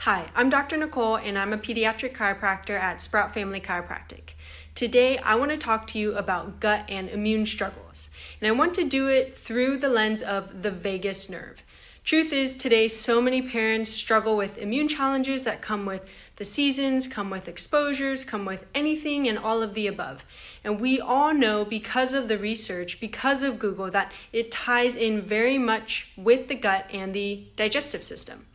Hi, I'm Dr. Nicole and I'm a pediatric chiropractor at Sprout Family Chiropractic. Today, I want to talk to you about gut and immune struggles, and I want to do it through the lens of the vagus nerve. Truth is, today, so many parents struggle with immune challenges that come with the seasons, come with exposures, come with anything and all of the above. And we all know because of the research, because of Google, that it ties in very much with the gut and the digestive system.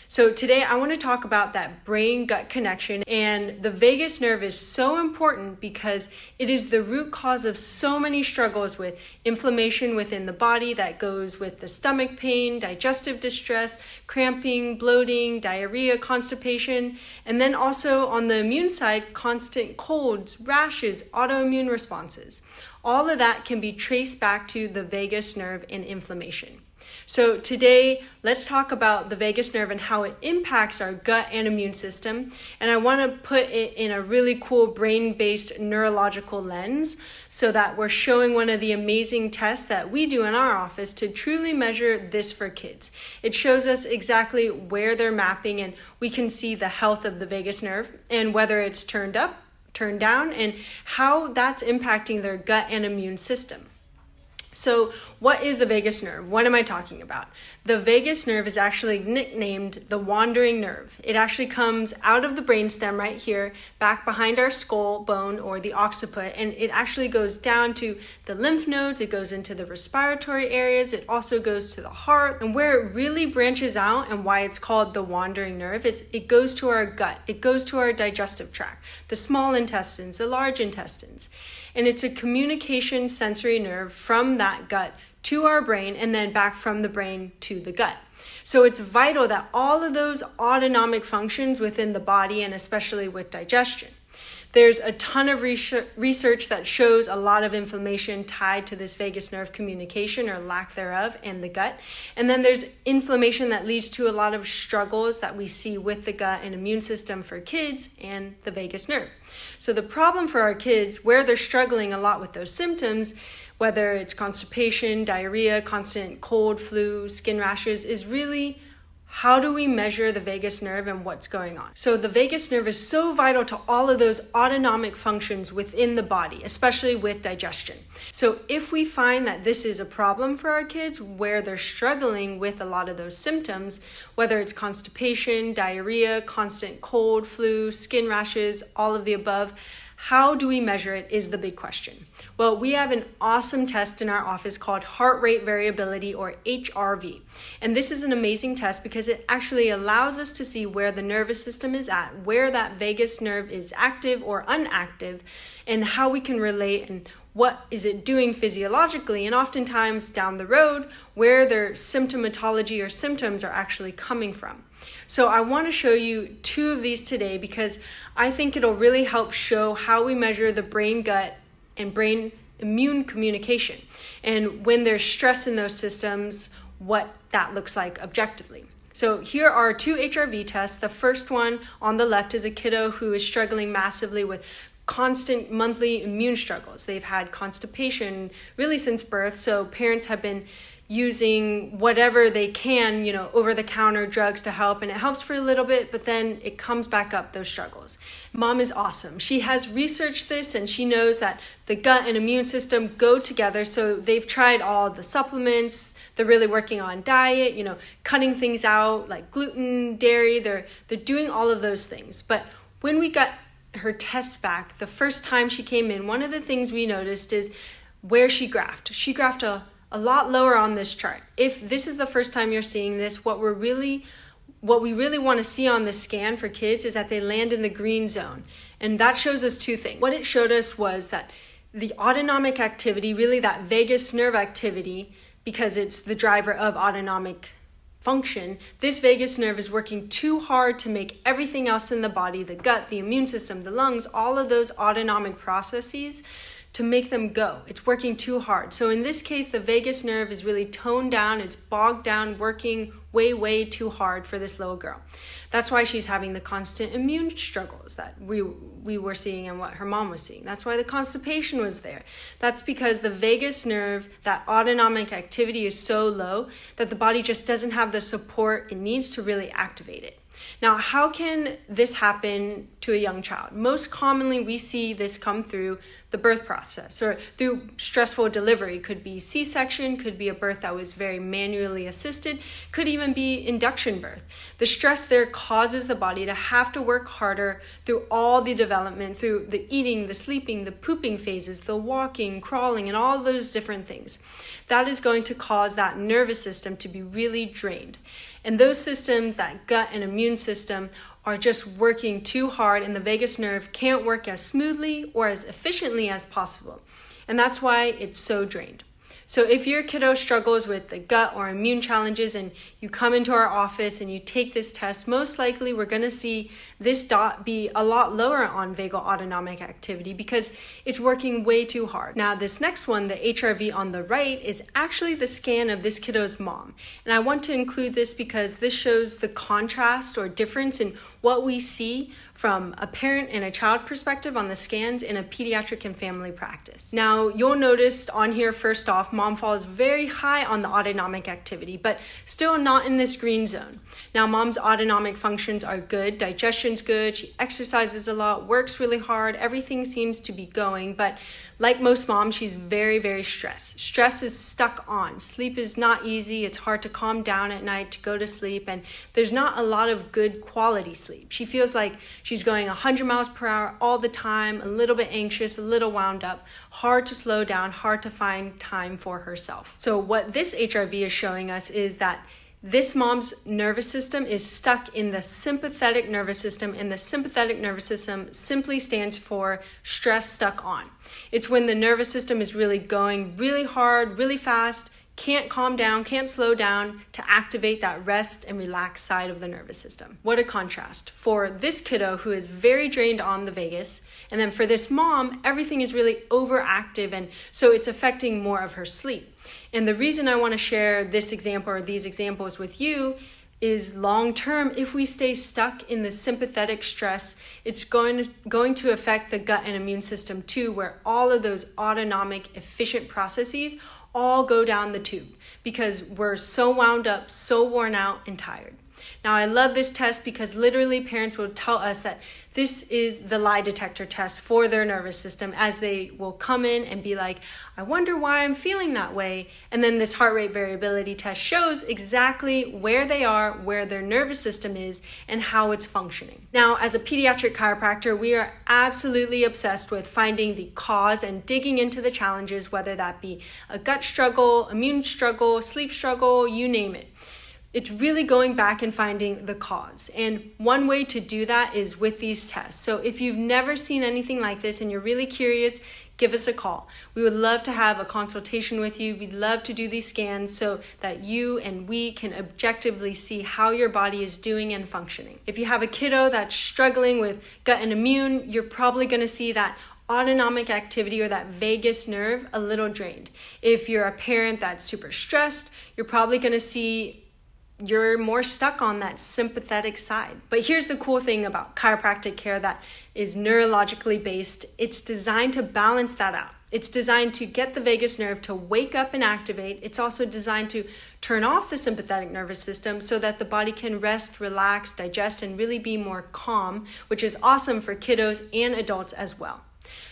So today I want to talk about that brain-gut connection, and the vagus nerve is so important because it is the root cause of so many struggles with inflammation within the body that goes with the stomach pain, digestive distress, cramping, bloating, diarrhea, constipation, and then also on the immune side, constant colds, rashes, autoimmune responses. All of that can be traced back to the vagus nerve and inflammation. So today, let's talk about the vagus nerve and how it impacts our gut and immune system. And I want to put it in a really cool brain-based neurological lens so that we're showing one of the amazing tests that we do in our office to truly measure this for kids. It shows us exactly where they're mapping, and we can see the health of the vagus nerve and whether it's turned up, turned down, and how that's impacting their gut and immune system. So what is the vagus nerve? What am I talking about? The vagus nerve is actually nicknamed the wandering nerve. It actually comes out of the brainstem right here, back behind our skull bone or the occiput, and it actually goes down to the lymph nodes, it goes into the respiratory areas, it also goes to the heart. And where it really branches out and why it's called the wandering nerve is it goes to our gut, it goes to our digestive tract, the small intestines, the large intestines. And it's a communication sensory nerve from that gut to our brain and then back from the brain to the gut. So it's vital that all of those autonomic functions within the body, and especially with digestion. There's a ton of research that shows a lot of inflammation tied to this vagus nerve communication or lack thereof and the gut. And then there's inflammation that leads to a lot of struggles that we see with the gut and immune system for kids and the vagus nerve. So the problem for our kids, where they're struggling a lot with those symptoms, whether it's constipation, diarrhea, constant cold, flu, skin rashes, is really how do we measure the vagus nerve and what's going on? So the vagus nerve is so vital to all of those autonomic functions within the body, especially with digestion. So if we find that this is a problem for our kids where they're struggling with a lot of those symptoms, whether it's constipation, diarrhea, constant cold, flu, skin rashes, all of the above, how do we measure it is the big question. Well, we have an awesome test in our office called heart rate variability, or HRV. And this is an amazing test because it actually allows us to see where the nervous system is at, where that vagus nerve is active or inactive, and how we can relate and what is it doing physiologically, and oftentimes down the road where their symptomatology or symptoms are actually coming from. So I want to show you two of these today because I think it'll really help show how we measure the brain-gut and brain-immune communication, and when there's stress in those systems, what that looks like objectively. So here are two HRV tests. The first one on the left is a kiddo who is struggling massively with constant monthly immune struggles. They've had constipation really since birth, so parents have been using whatever they can, over-the-counter drugs to help, and it helps for a little bit, but then it comes back up, those struggles. Mom is awesome. She has researched this, and she knows that the gut and immune system go together, so they've tried all the supplements. They're really working on diet, cutting things out like gluten, dairy. They're doing all of those things. But when we got her tests back, the first time she came in, one of the things we noticed is where she graphed. She graphed a lot lower on this chart. If this is the first time you're seeing this, what we really want to see on this scan for kids is that they land in the green zone. And that shows us two things. What it showed us was that the autonomic activity, really that vagus nerve activity, because it's the driver of autonomic function, this vagus nerve is working too hard to make everything else in the body, the gut, the immune system, the lungs, all of those autonomic processes, to make them go. It's working too hard. So in this case, the vagus nerve is really toned down, it's bogged down, working way too hard for this little girl. That's why she's having the constant immune struggles that we were seeing and what her mom was seeing. That's why the constipation was there. That's because the vagus nerve, that autonomic activity is so low that the body just doesn't have the support it needs to really activate it. Now, how can this happen to a young child? Most commonly, we see this come through the birth process or through stressful delivery. Could be C-section, could be a birth that was very manually assisted, could even be induction birth. The stress there causes the body to have to work harder through all the development, through the eating, the sleeping, the pooping phases, the walking, crawling, and all those different things. That is going to cause that nervous system to be really drained. And those systems, that gut and immune system, are just working too hard, and the vagus nerve can't work as smoothly or as efficiently as possible. And that's why it's so drained. So if your kiddo struggles with the gut or immune challenges and you come into our office and you take this test, most likely we're going to see this dot be a lot lower on vagal autonomic activity because it's working way too hard. Now this next one, the HRV on the right, is actually the scan of this kiddo's mom. And I want to include this because this shows the contrast or difference in what we see from a parent and a child perspective on the scans in a pediatric and family practice. Now, you'll notice on here, first off, mom falls very high on the autonomic activity, but still not in this green zone. Now, mom's autonomic functions are good, digestion's good, she exercises a lot, works really hard, everything seems to be going, but like most moms, she's very, very stressed. Stress is stuck on. Sleep is not easy. It's hard to calm down at night, to go to sleep, and there's not a lot of good quality sleep. She feels like she's going 100 miles per hour all the time, a little bit anxious, a little wound up, hard to slow down, hard to find time for herself. So what this HRV is showing us is that this mom's nervous system is stuck in the sympathetic nervous system, and the sympathetic nervous system simply stands for stress stuck on. It's when the nervous system is really going really hard, really fast, can't calm down, can't slow down to activate that rest and relax side of the nervous system. What a contrast. For this kiddo who is very drained on the vagus, and then for this mom, everything is really overactive, and so it's affecting more of her sleep. And the reason I want to share this example or these examples with you is long term, if we stay stuck in the sympathetic stress, it's going to affect the gut and immune system too, where all of those autonomic, efficient processes all go down the tube because we're so wound up, so worn out and tired. Now, I love this test because literally parents will tell us that this is the lie detector test for their nervous system, as they will come in and be like, I wonder why I'm feeling that way. And then this heart rate variability test shows exactly where they are, where their nervous system is, and how it's functioning. Now, as a pediatric chiropractor, we are absolutely obsessed with finding the cause and digging into the challenges, whether that be a gut struggle, immune struggle, sleep struggle, you name it. It's really going back and finding the cause. And one way to do that is with these tests. So if you've never seen anything like this and you're really curious, give us a call. We would love to have a consultation with you. We'd love to do these scans so that you and we can objectively see how your body is doing and functioning. If you have a kiddo that's struggling with gut and immune, you're probably going to see that autonomic activity or that vagus nerve a little drained. If you're a parent that's super stressed, you're probably going to see you're more stuck on that sympathetic side. But here's the cool thing about chiropractic care that is neurologically based. It's designed to balance that out. It's designed to get the vagus nerve to wake up and activate. It's also designed to turn off the sympathetic nervous system so that the body can rest, relax, digest, and really be more calm, which is awesome for kiddos and adults as well.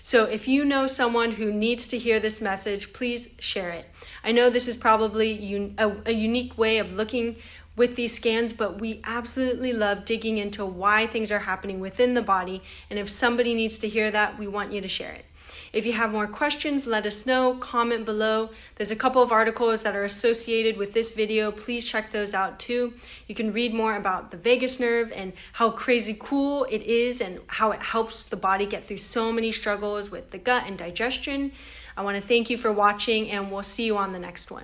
So if you know someone who needs to hear this message, please share it. I know this is probably a unique way of looking with these scans, but we absolutely love digging into why things are happening within the body. And if somebody needs to hear that, we want you to share it. If you have more questions, let us know, comment below. There's a couple of articles that are associated with this video. Please check those out too. You can read more about the vagus nerve and how crazy cool it is and how it helps the body get through so many struggles with the gut and digestion. I want to thank you for watching, and we'll see you on the next one.